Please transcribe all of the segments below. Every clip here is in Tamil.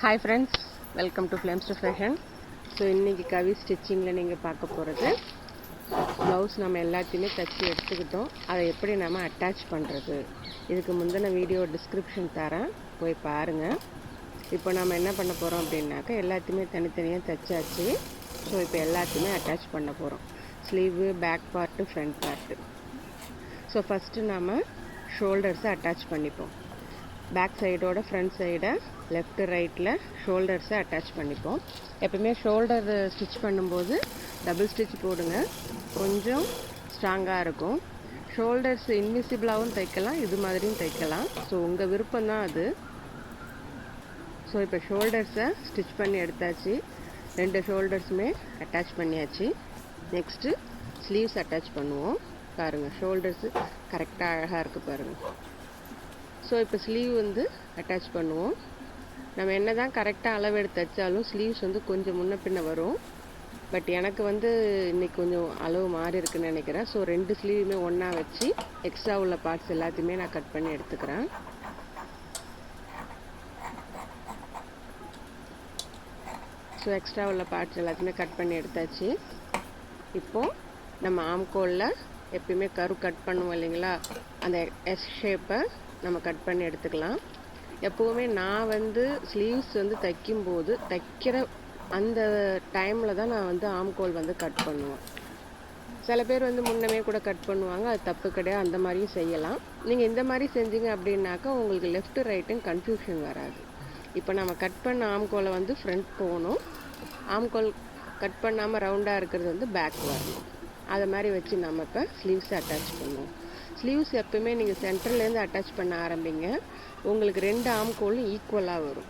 Hi friends, welcome to flames to fashion. So இன்றைக்கி கவி ஸ்டிச்சிங்கில் நீங்கள் பார்க்க போகிறது ப்ளவுஸ். நம்ம எல்லாத்தையுமே தைச்சி எடுத்துக்கிட்டோம். அதை எப்படி நம்ம அட்டாச் பண்ணுறது, இதுக்கு முந்தின வீடியோ டிஸ்கிரிப்ஷன் தரேன், போய் பாருங்கள். இப்போ நம்ம என்ன பண்ண போகிறோம் அப்படின்னாக்கா, எல்லாத்தையுமே தனித்தனியாக தைச்சாச்சு. ஸோ இப்போ எல்லாத்தையுமே அட்டாச் பண்ண போகிறோம். Sleeve, back part, front part. So first நம்ம ஷோல்டர்ஸை அட்டாச் பண்ணிப்போம். பேக் சைடோட ஃப்ரண்ட் சைடை லெஃப்ட் ரைட்டில் ஷோல்டர்ஸை அட்டாச் பண்ணிப்போம். எப்பவுமே ஷோல்டர் ஸ்டிச் பண்ணும்போது டபுள் ஸ்டிச் போடுங்க, கொஞ்சம் ஸ்ட்ராங்காக இருக்கும். ஷோல்டர்ஸ் இன்விசிபிளாகவும் தைக்கலாம், இது மாதிரியும் தைக்கலாம். ஸோ உங்கள் விருப்பம்தான் அது. ஸோ இப்போ ஷோல்டர்ஸை ஸ்டிச் பண்ணி எடுத்தாச்சு. 2 ஷோல்டர்ஸுமே அட்டாச் பண்ணியாச்சு. நெக்ஸ்ட்டு ஸ்லீவ்ஸ் அட்டாச் பண்ணுவோம். பாருங்கள், ஷோல்டர்ஸு கரெக்டாக அழகாக இருக்குது பாருங்கள். ஸோ இப்போ ஸ்லீவ் அட்டாச் பண்ணுவோம். நம்ம என்ன தான் கரெக்டாக அளவு எடுத்து தைச்சாலும் ஸ்லீவ்ஸ் கொஞ்சம் முன்ன பின்ன வரும். பட் எனக்கு இன்றைக்கி கொஞ்சம் அளவு மாறி இருக்குன்னு நினைக்கிறேன். ஸோ 2 ஸ்லீவுமே ஒன்றா வச்சு எக்ஸ்ட்ரா உள்ள பார்ட்ஸ் எல்லாத்தையுமே நான் கட் பண்ணி எடுத்துக்கிறேன். ஸோ எக்ஸ்ட்ரா உள்ள பார்ட்ஸ் எல்லாத்தையுமே கட் பண்ணி எடுத்தாச்சு. இப்போது நம்ம ஆம்கோலில் எப்பயுமே கரு கட் பண்ணுவோம் இல்லைங்களா, அந்த எஸ் ஷேப்பை நம்ம கட் பண்ணி எடுத்துக்கலாம். எப்போவுமே நான் ஸ்லீவ்ஸ் தைக்கும்போது தைக்கிற அந்த டைமில் தான் நான் ஆம்கோல் கட் பண்ணுவேன். சில பேர் முன்னமே கூட கட் பண்ணுவாங்க, அது தப்பு கிடையாது, அந்த மாதிரியும் செய்யலாம். நீங்கள் இந்த மாதிரி செஞ்சீங்க அப்படின்னாக்கா உங்களுக்கு லெஃப்ட் ரைட்டும் கன்ஃபியூஷன் வராது. இப்போ நம்ம கட் பண்ண ஆம்கோலை ஃப்ரண்ட் போகணும், ஆம்கோல் கட் பண்ணாமல் ரவுண்டாக இருக்கிறது பேக் வரணும். அதை மாதிரி வச்சு நம்ம இப்போ ஸ்லீவ்ஸை அட்டாச் பண்ணுவோம். ஸ்லீவ்ஸ் எப்பவுமே நீங்கள் சென்டர்லேருந்து அட்டாச் பண்ண ஆரம்பிங்க, உங்களுக்கு 2 ஆம்கோலும் ஈக்குவலாக வரும்.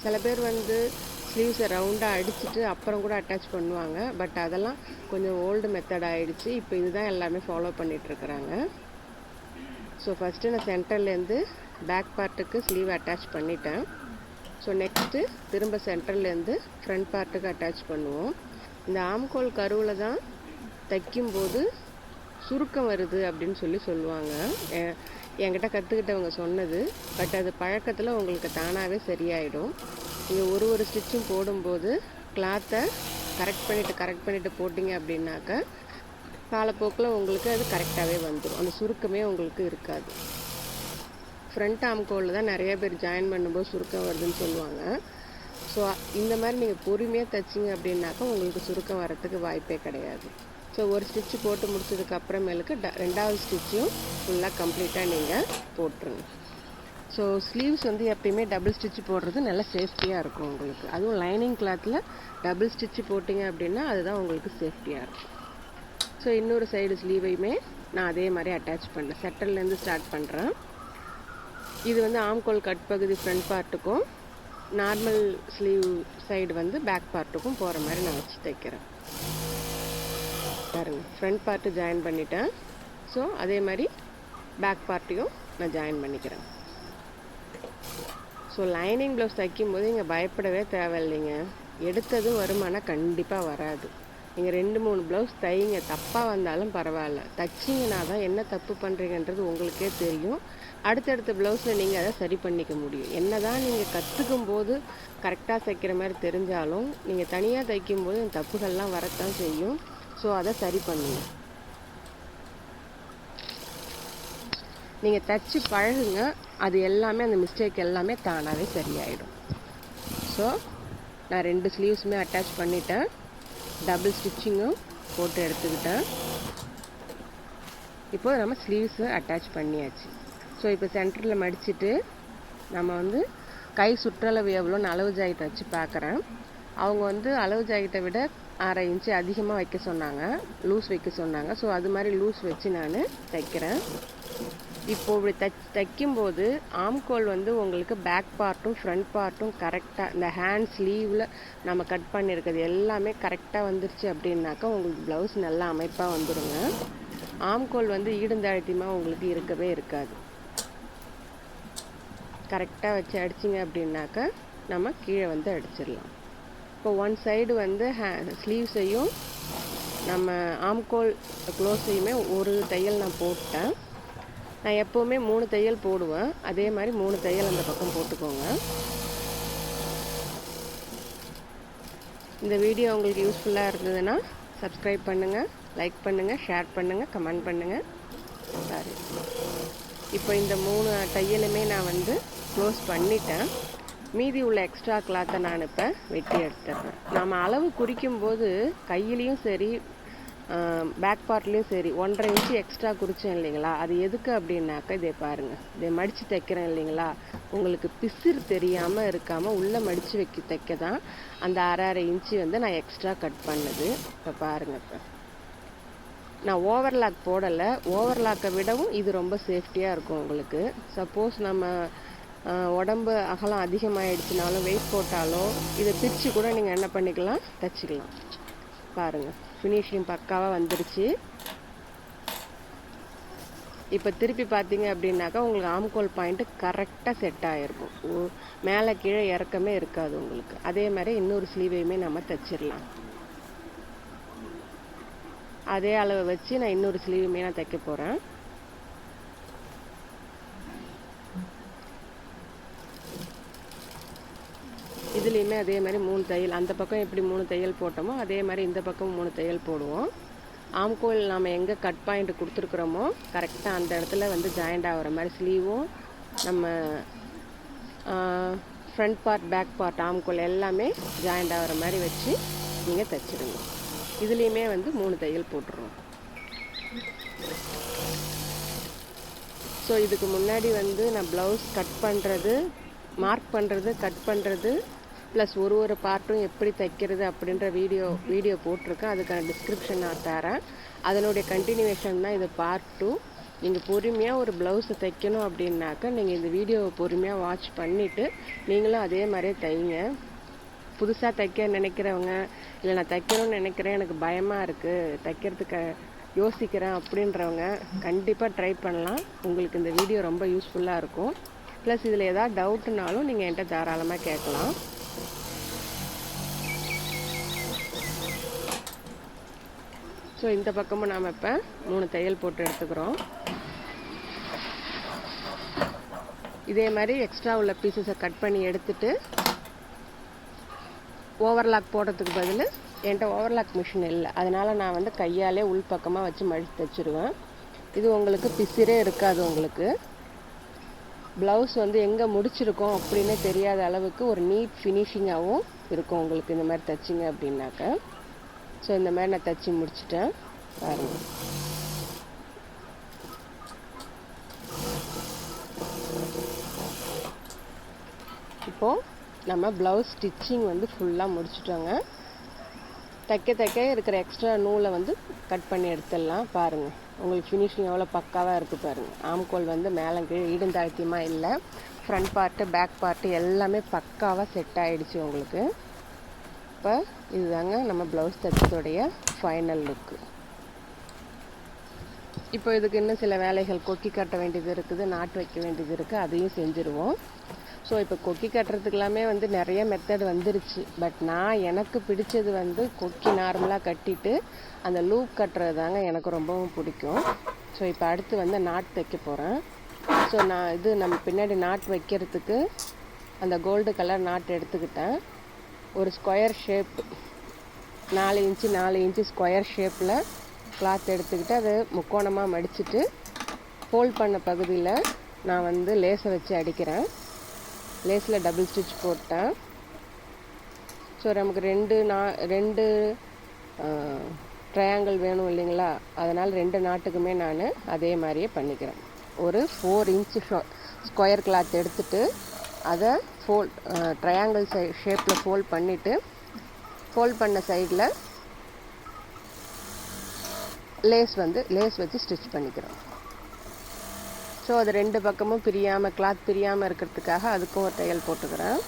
சில பேர் ஸ்லீவ்ஸை ரவுண்டாக அடிச்சுட்டு அப்புறம் கூட அட்டாச் பண்ணுவாங்க. பட் அதெல்லாம் கொஞ்சம் ஓல்டு மெத்தட் ஆகிடுச்சு. இப்போ இதுதான் எல்லாமே ஃபாலோ பண்ணிகிட்ருக்குறாங்க. ஸோ ஃபஸ்ட்டு நான் சென்டர்லேருந்து பேக் பார்ட்டுக்கு ஸ்லீவ் அட்டாச் பண்ணிட்டேன். ஸோ நெக்ஸ்ட்டு திரும்ப சென்டர்லேருந்து ஃப்ரண்ட் பார்ட்டுக்கு அட்டாச் பண்ணுவோம். இந்த ஆம்கோல் கருவில் தான் தைக்கும்போது சுருக்கம் வருது அப்படின்னு சொல்லுவாங்க. என்கிட்ட கற்றுக்கிட்டவங்க சொன்னது. பட் அது பழக்கத்தில் உங்களுக்கு தானாகவே சரியாயிடும். நீங்கள் ஒரு ஸ்டிச்சும் போடும்போது கிளாத்தை கரெக்ட் பண்ணிவிட்டு போட்டிங்க அப்படின்னாக்கா காலப்போக்கில் உங்களுக்கு அது கரெக்டாகவே வந்துடும். அந்த சுருக்கமே உங்களுக்கு இருக்காது. ஃப்ரண்ட் ஆம்கோலில் தான் நிறைய பேர் ஜாயின் பண்ணும்போது சுருக்கம் வருதுன்னு சொல்லுவாங்க. ஸோ இந்த மாதிரி நீங்கள் பொறுமையாக தைச்சிங்க அப்படின்னாக்கா உங்களுக்கு சுருக்கம் வரத்துக்கு வாய்ப்பே கிடையாது. ஸோ ஒரு ஸ்டிச்சு போட்டு முடிச்சதுக்கு அப்புறமேலுக்கு 2வது ஸ்டிச்சும் ஃபுல்லாக கம்ப்ளீட்டாக நீங்கள் போட்டுருங்க. ஸோ ஸ்லீவ்ஸ் எப்பயுமே டபுள் ஸ்டிச்சு போடுறது நல்லா சேஃப்டியாக இருக்கும் உங்களுக்கு. அதுவும் லைனிங் கிளாத்தில் டபுள் ஸ்டிச்சு போட்டிங்க அப்படின்னா அதுதான் உங்களுக்கு சேஃப்டியாக இருக்கும். ஸோ இன்னொரு சைடு ஸ்லீவையுமே நான் அதே மாதிரி அட்டாச் பண்ணுறேன். செட்டர்லேருந்து ஸ்டார்ட் பண்ணுறேன். இது ஆம்கோல் கட் பகுதி ஃப்ரண்ட் பார்ட்டுக்கும், நார்மல் ஸ்லீவ் சைடு பேக் பார்ட்டுக்கும் போகிற மாதிரி நான் வச்சு தைக்கிறேன். பாருங்கள், ஃப்ரண்ட் பார்ட்டு ஜாயின் பண்ணிட்டேன். ஸோ அதே மாதிரி பேக் பார்ட்டையும் நான் ஜாயின் பண்ணிக்கிறேன். ஸோ லைனிங் ப்ளவுஸ் தைக்கும்போது இங்கே பயப்படவே தேவையில்லைங்க. எடுத்ததும் வருமானம் கண்டிப்பாக வராது. நீங்கள் 2-3 ப்ளவுஸ் தைங்க, தப்பாக வந்தாலும் பரவாயில்ல. தைச்சிங்கன்னா தான் என்ன தப்பு பண்ணுறீங்கன்றது உங்களுக்கே தெரியும். அடுத்தடுத்த ப்ளவுஸில் நீங்கள் அதை சரி பண்ணிக்க முடியும். என்ன தான் நீங்கள் கற்றுக்கும் போது கரெக்டாக தைக்கிற மாதிரி தெரிஞ்சாலும் நீங்கள் தனியாக தைக்கும்போது இந்த தப்புகள்லாம் வரத்தான் செய்யும். ஸோ அதை சரி பண்ணுங்க. நீங்கள் தைச்சி பழகுங்க, அது எல்லாமே அந்த மிஸ்டேக் எல்லாமே தானாகவே சரியாயிடும். ஸோ நான் 2 ஸ்லீவ்ஸுமே அட்டாச் பண்ணிட்டேன், டபுள் ஸ்டிச்சிங்கும் போட்டு எடுத்துக்கிட்டேன். இப்போது நம்ம ஸ்லீவ்ஸை அட்டாச் பண்ணியாச்சு. ஸோ இப்போ சென்டரில் மடிச்சுட்டு நம்ம கை சுற்றளவு எவ்வளோன்னு அளவு ஜாக்கெட்டை வச்சு பார்க்குறேன். அவங்க அளவு ஜாக்கெட்டை விட 1/2 இன்ச்சு அதிகமாக வைக்க சொன்னாங்க, லூஸ் வைக்க சொன்னாங்க. ஸோ அது மாதிரி லூஸ் வச்சு நான் தைக்கிறேன். இப்போது இப்படி தைக்கும்போது ஆம்கோல் உங்களுக்கு பேக் பார்ட்டும் ஃப்ரண்ட் பார்ட்டும் கரெக்டாக, இந்த ஹேண்ட் ஸ்லீவில் நம்ம கட் பண்ணியிருக்கிறது எல்லாமே கரெக்டாக வந்துருச்சு அப்படின்னாக்கா உங்களுக்கு ப்ளவுஸ் நல்லா அமைப்பாக வந்துடுங்க. ஆம்கோல் ஈடுந்தாழ்த்தியமாக உங்களுக்கு இருக்கவே இருக்காது. கரெக்டாக வச்சு அடிச்சிங்க அப்படின்னாக்கா நம்ம கீழே அடிச்சிடலாம். இப்போ ஒன் சைடு ஸ்லீவ்ஸையும் நம்ம ஆம்கோல் க்ளோஸையுமே ஒரு தையல் நான் போட்டேன். நான் எப்போவுமே 3 தையல் போடுவேன், அதே மாதிரி 3 தையல் அந்த பக்கம் போட்டுக்கோங்க. இந்த வீடியோ உங்களுக்கு யூஸ்ஃபுல்லாக இருந்ததுன்னா சப்ஸ்கிரைப் பண்ணுங்கள், லைக் பண்ணுங்கள், ஷேர் பண்ணுங்கள், கமெண்ட் பண்ணுங்கள். சாரி, இப்போ இந்த 3 தையலுமே நான் வந்து க்ளோஸ் பண்ணிட்டேன். மீதி உள்ள எக்ஸ்ட்ரா கிளாத்தை நான் இப்போ வெட்டி எடுத்துடுறேன். நம்ம அளவு குறிக்கும்போது கையிலையும் சரி பேக் பார்ட்லேயும் சரி 1.5 இன்ச்சு எக்ஸ்ட்ரா குறித்தேன் இல்லைங்களா, அது எதுக்கு அப்படின்னாக்கா இதை பாருங்கள், இதை மடித்து தைக்கிறேன் இல்லைங்களா, உங்களுக்கு பிசிறு தெரியாமல் இருக்காமல் உள்ளே மடித்து தைக்க தான் அந்த 1/2 இன்ச்சு வந்து நான் எக்ஸ்ட்ரா கட் பண்ணது. இப்போ பாருங்கள், இப்போ நான் ஓவர்லாக் போடலை. ஓவர்லாக்கை விடவும் இது ரொம்ப சேஃப்டியாக இருக்கும் உங்களுக்கு. சப்போஸ் நம்ம உடம்பு அகலம் அதிகமாகிடுச்சுனாலும் வெயிட் போட்டாலோ இதை பிரித்து கூட நீங்கள் என்ன பண்ணிக்கலாம், தைச்சிக்கலாம். பாருங்கள், ஃபினிஷிங் பக்காவாக வந்துருச்சு. இப்போ திருப்பி பார்த்தீங்க அப்படின்னாக்கா உங்களுக்கு ஆம்கோல் பாயிண்ட்டு கரெக்டாக செட் ஆகிருக்கும். மேலே கீழே இறக்கமே இருக்காது உங்களுக்கு. அதே மாதிரி இன்னொரு ஸ்லீவையுமே நம்ம தைச்சிடலாம். அதே அளவை வச்சு நான் இன்னொரு ஸ்லீவுமே நான் தைக்க போகிறேன். இதுலேயுமே அதே மாதிரி 3 தையல், அந்த பக்கம் எப்படி 3 தையல் போட்டோமோ அதே மாதிரி இந்த பக்கம் 3 தையல் போடுவோம். ஆம்கோல் நாம் எங்கே கட் பாயிண்ட் கொடுத்துருக்குறோமோ கரெக்டாக அந்த இடத்துல வந்து ஜாயிண்ட் ஆகிற மாதிரி ஸ்லீவும் நம்ம ஃப்ரண்ட் பார்ட் பேக் பார்ட் ஆம்கோல் எல்லாமே ஜாயிண்ட் ஆகிற மாதிரி வச்சு நீங்கள் தைச்சிடுங்க. இதுலேயுமே வந்து 3 தையல் போட்டுருவோம். ஸோ இதுக்கு முன்னாடி வந்து நான் ப்ளவுஸ் கட் பண்ணுறது, மார்க் பண்ணுறது, கட் பண்ணுறது ப்ளஸ் ஒரு பார்ட்டும் எப்படி தைக்கிறது அப்படின்ற வீடியோ போட்டிருக்கேன். அதுக்கான டிஸ்கிரிப்ஷன் நான் தரேன். அதனுடைய கண்டினியூவேஷன் தான் இது பார்ட் 2. நீங்கள் பொறுமையாக ஒரு ப்ளவுஸை தைக்கணும் அப்படின்னாக்கா நீங்கள் இந்த வீடியோவை பொறுமையாக வாட்ச் பண்ணிவிட்டு நீங்களும் அதே மாதிரியே தைங்க. புதுசாக தைக்க நினைக்கிறவங்க, இல்லை நான் தைக்கணும்னு நினைக்கிறேன், எனக்கு பயமாக இருக்குது, தைக்கிறதுக்கு யோசிக்கிறேன் அப்படின்றவங்க கண்டிப்பாக ட்ரை பண்ணலாம். உங்களுக்கு இந்த வீடியோ ரொம்ப யூஸ்ஃபுல்லாக இருக்கும். ப்ளஸ் இதில் ஏதாவது டவுட்னாலும் நீங்கள் என்கிட்ட தாராளமாக கேட்கலாம். ஸோ இந்த பக்கமும் நாம் இப்போ 3 தையல் போட்டு எடுத்துக்கிறோம். இதே மாதிரி எக்ஸ்ட்ரா உள்ள பீசஸை கட் பண்ணி எடுத்துட்டு ஓவர்லாக் போடுறதுக்கு பதில் என்கிட்ட ஓவர்லாக் மிஷின் இல்லை, அதனால் நான் வந்து கையாலே உள் பக்கமாக வச்சு மடித்து தைச்சிடுவேன். இது உங்களுக்கு பிசிறே இருக்காது. உங்களுக்கு ப்ளவுஸ் வந்து எங்கே முடிச்சிருக்கோம் அப்படின்னே தெரியாத அளவுக்கு ஒரு நீட் ஃபினிஷிங்காகவும் இருக்கும் உங்களுக்கு இந்த மாதிரி தைச்சிங்க அப்படின்னாக்க. ஸோ இந்த மாதிரி நான் தைச்சி முடிச்சிட்டேன். பாருங்கள், இப்போது நம்ம ப்ளவுஸ் ஸ்டிச்சிங் வந்து ஃபுல்லாக முடிச்சிட்டோங்க. தைக்க இருக்கிற எக்ஸ்ட்ரா நூலை வந்து கட் பண்ணி எடுத்துடலாம். பாருங்கள், உங்களுக்கு ஃபினிஷிங் எவ்வளோ பக்காவாக இருக்குது பாருங்கள். ஆம்கோல் வந்து மேலே கீழே ஈடுந்தாழ்த்தியமாக இல்லை, ஃப்ரண்ட் பார்ட்டு பேக் பார்ட்டு எல்லாமே பக்காவாக செட் ஆகிடுச்சு உங்களுக்கு. இப்போ இதுதாங்க நம்ம ப்ளவுஸ் தைச்சதோடைய ஃபைனல் லுக்கு. இப்போ இதுக்கு இன்னும் சில வேலைகள், கொக்கி கட்ட வேண்டியது இருக்குது, நாட்டு வைக்க வேண்டியது இருக்குது, அதையும் செஞ்சுருவோம். ஸோ இப்போ கொக்கி கட்டுறதுக்கெல்லாமே வந்து நிறைய மெத்தட் வந்துருச்சு. பட் நான் எனக்கு பிடிச்சது வந்து கொக்கி நார்மலாக கட்டிட்டு அந்த லூப் கட்டுறது தாங்க எனக்கு ரொம்பவும் பிடிக்கும். ஸோ இப்போ அடுத்து வந்து நாட் தைக்க போகிறேன். ஸோ நான் இது நம்ம பின்னாடி நாட் வைக்கிறதுக்கு அந்த கோல்டு கலர் நாட் எடுத்துக்கிட்டேன். ஒரு ஸ்கொயர் ஷேப் 4 இன்ச்சு ஸ்கொயர் ஷேப்பில் கிளாத் எடுத்துக்கிட்டு அதை முக்கோணமாக மடிச்சுட்டு ஃபோல்ட் பண்ண பகுதியில் நான் வந்து லேஸை வச்சு அடிக்கிறேன். லேஸில் டபுள் ஸ்டிச் போட்டேன். ஸோ நமக்கு ரெண்டு ட்ரையாங்கிள் வேணும் இல்லைங்களா, அதனால் 2 நாட்டுக்குமே நான் அதே மாதிரியே பண்ணிக்கிறேன். ஒரு 4 இன்ச்சு ஸ்கொயர் கிளாத் எடுத்துகிட்டு அதை ட்ரையாங்கிள் ஷேப்பில் ஃபோல்ட் பண்ணிவிட்டு ஃபோல்ட் பண்ண சைடில் லேஸ் வச்சு ஸ்டிச் பண்ணிக்கிறோம். ஸோ அது 2 பக்கமும் பிரியாமல், கிளாத் பிரியாமல் இருக்கிறதுக்காக அதுக்கும் ஒரு தையல் போட்டுக்கிறேன்.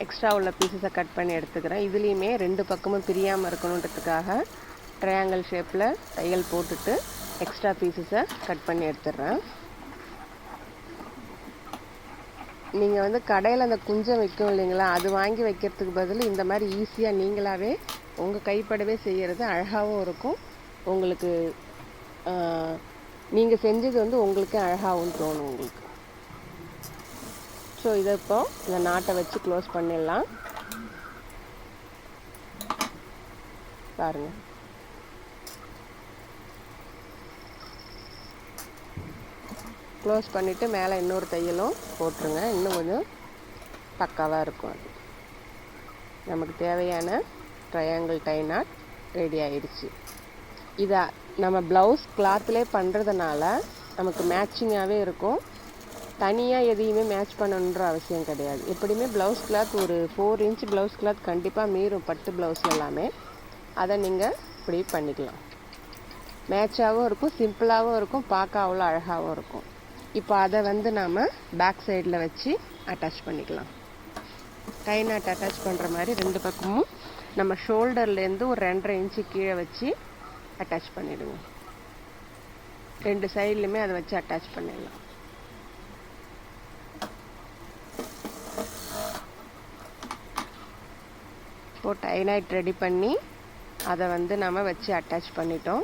எக்ஸ்ட்ரா உள்ள பீசஸை கட் பண்ணி எடுத்துக்கிறேன். இதுலேயுமே 2 பக்கமும் பிரியாமல் இருக்கணுன்றதுக்காக ட்ரையாங்கிள் ஷேப்பில் தையல் போட்டுட்டு எக்ஸ்ட்ரா பீசஸை கட் பண்ணி எடுத்துடுறேன். நீங்கள் வந்து கடையில் அந்த குஞ்சம் வைக்கும் இல்லைங்களா, அது வாங்கி வைக்கிறதுக்கு பதில் இந்த மாதிரி ஈஸியாக நீங்களாகவே உங்கள் கைப்படவே செய்கிறது அழகாகவும் இருக்கும். உங்களுக்கு நீங்கள் செஞ்சது வந்து உங்களுக்கே அழகாகவும் தோணும் உங்களுக்கு. ஸோ இதை இப்போ இந்த நாட்டை வச்சு க்ளோஸ் பண்ணிடலாம். பாருங்கள், க்ளோஸ் பண்ணிவிட்டு மேலே இன்னொரு தையலும் போட்டுருங்க. இன்னும் கொஞ்சம் பக்காவாக இருக்கும். அது நமக்கு தேவையான ட்ரையாங்கிள் டை நாட் ரெடி ஆயிடுச்சு. இதை நம்ம ப்ளவுஸ் கிளாத்லேயே பண்ணுறதுனால நமக்கு மேட்சிங்காகவே இருக்கும். தனியாக எதையுமே மேட்ச் பண்ணணுன்ற அவசியம் கிடையாது. எப்படியுமே ப்ளவுஸ் கிளாத் ஒரு 4 இன்ச் ப்ளவுஸ் கிளாத் கண்டிப்பாக மீறும் பட்டு ப்ளவுஸ் எல்லாமே. அதை நீங்கள் இப்படி பண்ணிக்கலாம். மேட்சாகவும் இருக்கும், சிம்பிளாகவும் இருக்கும், பார்க்க அவ்வளோ அழகாகவும் இருக்கும். இப்போ அதை வந்து நாம் பேக் சைடில் வச்சு அட்டாச் பண்ணிக்கலாம். டை நாட் அட்டாச் பண்ணுற மாதிரி 2 பக்கமும் நம்ம ஷோல்டர்லேருந்து ஒரு 2.5 இன்ச்சு கீழே வச்சு அட்டாச் பண்ணிவிடுங்க. 2 சைட்லையுமே அதை வச்சு அட்டாச் பண்ணிடலாம். இப்போது டை நாட் ரெடி பண்ணி அதை வந்து நம்ம வச்சு அட்டாச் பண்ணிட்டோம்.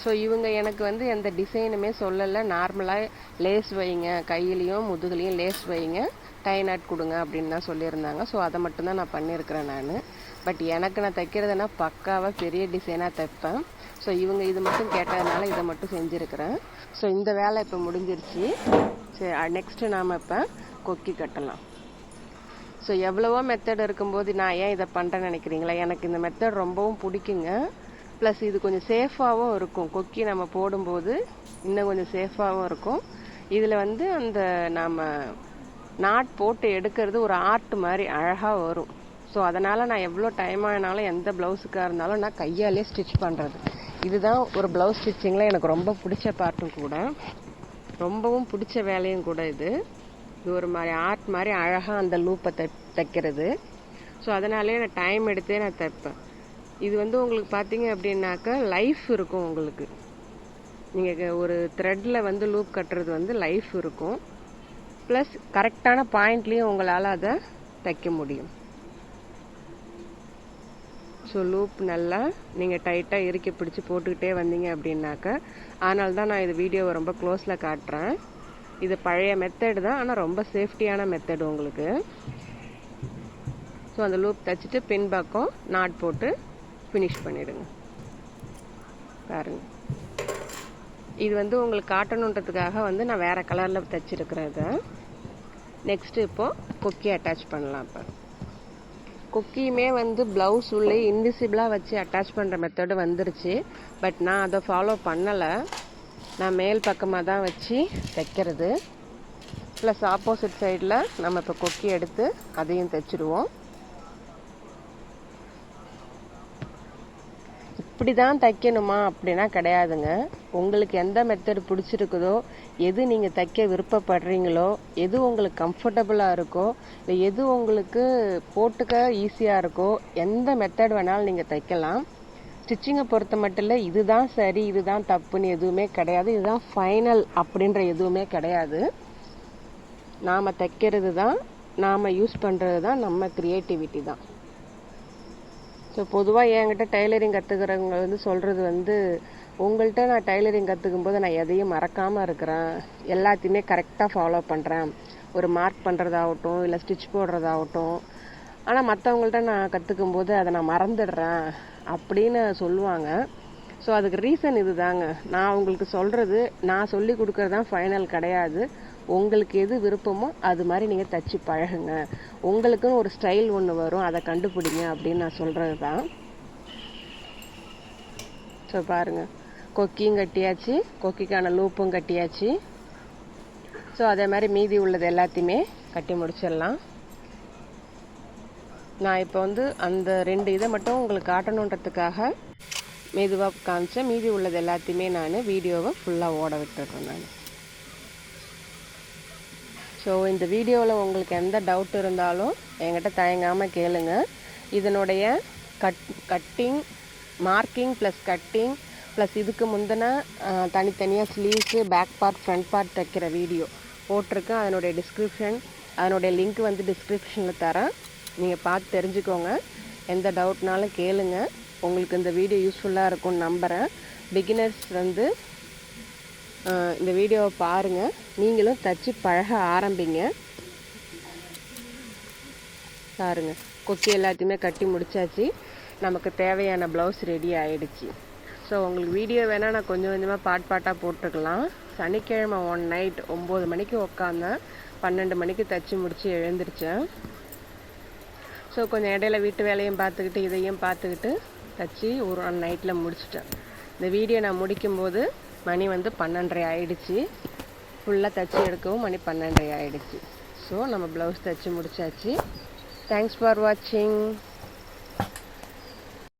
ஸோ இவங்க எனக்கு வந்து எந்த டிசைனுமே சொல்லலை. நார்மலாக லேஸ் வைங்க, கையிலையும் முதுகுலையும் லேஸ் வைங்க, டை நாட் கொடுங்க அப்படின்னு தான் சொல்லியிருந்தாங்க. ஸோ அதை மட்டும்தான் நான் பண்ணியிருக்கிறேன் நான். பட் எனக்கு நான் தைக்கிறதுனா பக்காவாக பெரிய டிசைனாக தைப்பேன். ஸோ இவங்க இது மட்டும் கேட்டதுனால இதை மட்டும் செஞ்சுருக்கிறேன். ஸோ இந்த வேலை இப்போ முடிஞ்சிருச்சு. சரி, நெக்ஸ்ட்டு நாம் இப்போ கொக்கி கட்டலாம். ஸோ எவ்வளவோ மெத்தட் இருக்கும்போது நான் ஏன் இதை பண்ணுறேன்னு நினைக்கிறீங்களா? எனக்கு இந்த மெத்தட் ரொம்பவும் பிடிக்குங்க. ப்ளஸ் இது கொஞ்சம் சேஃபாகவும் இருக்கும். கொக்கி நம்ம போடும்போது இன்னும் கொஞ்சம் சேஃபாகவும் இருக்கும். இதில் வந்து அந்த நாம் நாட் போட்டு எடுக்கிறது ஒரு ஆர்ட் மாதிரி அழகாக வரும். ஸோ அதனால் நான் எவ்வளோ டைம் ஆனாலும் எந்த ப்ளவுஸுக்காக இருந்தாலும் நான் கையாலே ஸ்டிச் பண்ணுறது. இதுதான் ஒரு ப்ளவுஸ் ஸ்டிச்சிங்கில் எனக்கு ரொம்ப பிடிச்ச பார்ட்டும் கூட, ரொம்பவும் பிடிச்ச வேலையும் கூட. இது ஒரு மாதிரி ஆர்ட் மாதிரி அழகாக அந்த லூப்பை தைக்கிறது. ஸோ அதனாலே நான் டைம் எடுத்தே நான் தைப்பேன். இது வந்து உங்களுக்கு பார்த்தீங்க அப்படின்னாக்கா லைஃப் இருக்கும். உங்களுக்கு நீங்கள் ஒரு த்ரெட்டில் வந்து லூப் கட்டுறது வந்து லைஃப் இருக்கும். ப்ளஸ் கரெக்டான பாயிண்ட்லேயும் உங்களால் அதை தைக்க முடியும். ஸோ லூப் நல்லா நீங்கள் டைட்டாக இறுக்கி பிடிச்சி போட்டுக்கிட்டே வந்தீங்க அப்படின்னாக்கா, அதனால தான் நான் இது வீடியோவை ரொம்ப க்ளோஸில் காட்டுறேன். இது பழைய மெத்தடு தான், ஆனால் ரொம்ப சேஃப்டியான மெத்தடு உங்களுக்கு. ஸோ அந்த லூப் தைச்சிட்டு பின் பக்கம் நாட் போட்டு ஃபினிஷ் பண்ணிடுங்க. பாருங்கள், இது வந்து உங்களுக்கு காட்டணுன்றதுக்காக வந்து நான் வேறு கலரில் தைச்சிருக்கிறேன் இதை. நெக்ஸ்ட்டு இப்போது கொக்கி அட்டாச் பண்ணலாம். இப்போ கொக்கியுமே வந்து ப்ளவுஸ் உள்ளே இன்விசிபிளாக வச்சு அட்டாச் பண்ணுற மெத்தடு வந்துருச்சு. பட் நான் அதை ஃபாலோ பண்ணலை. நான் மேல் பக்கமாக தான் வச்சு தைக்கிறது. ப்ளஸ் ஆப்போசிட் சைடில் நம்ம இப்போ கொக்கி எடுத்து அதையும் தைச்சிடுவோம். இப்படி தான் தைக்கணுமா அப்படின்னா கிடையாதுங்க. உங்களுக்கு எந்த மெத்தட் பிடிச்சிருக்குதோ, எது நீங்கள் தைக்க விருப்பப்படுறீங்களோ, எது உங்களுக்கு கம்ஃபர்டபுளாக இருக்கோ, இல்லை எது உங்களுக்கு போட்டுக்க ஈஸியாக இருக்கோ, எந்த மெத்தட் வேணாலும் நீங்கள் தைக்கலாம். ஸ்டிச்சிங்கை பொறுத்த மட்டும் இல்லை, இதுதான் சரி இதுதான் தப்புன்னு எதுவுமே கிடையாது. இதுதான் ஃபைனல் அப்படின்ற எதுவுமே கிடையாது. நாம் தைக்கிறது தான், நாம் யூஸ் பண்ணுறது தான் நம்ம க்ரியேட்டிவிட்டி தான். ஸோ பொதுவாக என்கிட்ட டைலரிங் கற்றுக்கிறவங்க வந்து சொல்கிறது வந்து, உங்கள்கிட்ட நான் டைலரிங் கற்றுக்கும் போது நான் எதையும் மறக்காமல் இருக்கிறேன், எல்லாத்தையுமே கரெக்டாக ஃபாலோ பண்ணுறேன், ஒரு மார்க் பண்ணுறதாகட்டும் இல்லை ஸ்டிச் போடுறதாகட்டும். ஆனால் மற்றவங்கள்ட்ட நான் கற்றுக்கும் போது அதை நான் மறந்துடுறேன் அப்படின்னு சொல்லுவாங்க. ஸோ அதுக்கு ரீசன் இது தாங்க. நான் உங்களுக்கு சொல்கிறது, நான் சொல்லி கொடுக்குறது தான் ஃபைனல் கிடையாது. உங்களுக்கு எது விருப்பமோ அது மாதிரி நீங்கள் தச்சு பழகுங்க. உங்களுக்குன்னு ஒரு ஸ்டைல் ஒன்று வரும், அதை கண்டுபிடிங்க அப்படின்னு நான் சொல்கிறது தான். ஸோ பாருங்கள், கொக்கியும் கட்டியாச்சு, கொக்கிக்கான லூப்பும் கட்டியாச்சு. ஸோ அதே மாதிரி மீதி உள்ளது எல்லாத்தையுமே கட்டி முடிச்சிடலாம். நான் இப்போ வந்து அந்த 2 இதை மட்டும் உங்களுக்கு காட்டணுன்றதுக்காக மெதுவாக காமிச்சேன். மீதி உள்ளது எல்லாத்தையுமே நான் வீடியோவை ஃபுல்லாக ஓட விட்டுடுறேன் நான். ஸோ இந்த வீடியோவில் உங்களுக்கு எந்த டவுட் இருந்தாலும் என்கிட்ட தயங்காமல் கேளுங்க. இதனுடைய cutting, marking plus cutting plus இதுக்கு முந்தின தனித்தனியாக sleeves, back part, front part தைக்கிற வீடியோ போட்டிருக்கேன். அதனுடைய டிஸ்கிரிப்ஷன், அதனுடைய லிங்க் வந்து டிஸ்கிரிப்ஷனில் தரேன். நீங்கள் பார்த்து தெரிஞ்சுக்கோங்க. எந்த டவுட்னாலும் கேளுங்க. உங்களுக்கு இந்த வீடியோ யூஸ்ஃபுல்லாக இருக்கும்னு நம்புகிறேன். பிகினர்ஸ் வந்து இந்த வீடியோவை பாருங்கள், நீங்களும் தச்சு பழக ஆரம்பிங்க. பாருங்கள், கொக்கி எல்லாத்தையுமே கட்டி முடிச்சாச்சு. நமக்கு தேவையான ப்ளவுஸ் ரெடி ஆகிடுச்சு. ஸோ உங்களுக்கு வீடியோ வேணால் நான் கொஞ்சம் கொஞ்சமாக பாட்டாக போட்டுக்கலாம். சனிக்கிழமை ஒன் நைட் 9 மணிக்கு உக்காந்தேன், 12 மணிக்கு தச்சு முடித்து எழுந்திரிச்சேன். ஸோ கொஞ்சம் இடையில வீட்டு வேலையும் பார்த்துக்கிட்டு இதையும் பார்த்துக்கிட்டு தச்சு ஒரு நைட்டில் முடிச்சிட்டேன். இந்த வீடியோ நான் முடிக்கும்போது மணி வந்து 12:30 ஆகிடுச்சு. ஃபுல்லாக தச்சு எடுக்கவும் மணி 12:30 ஆகிடுச்சு. ஸோ நம்ம ப்ளவுஸ் தச்சு முடிச்சாச்சு. தேங்க்ஸ் ஃபார் வாட்சிங்.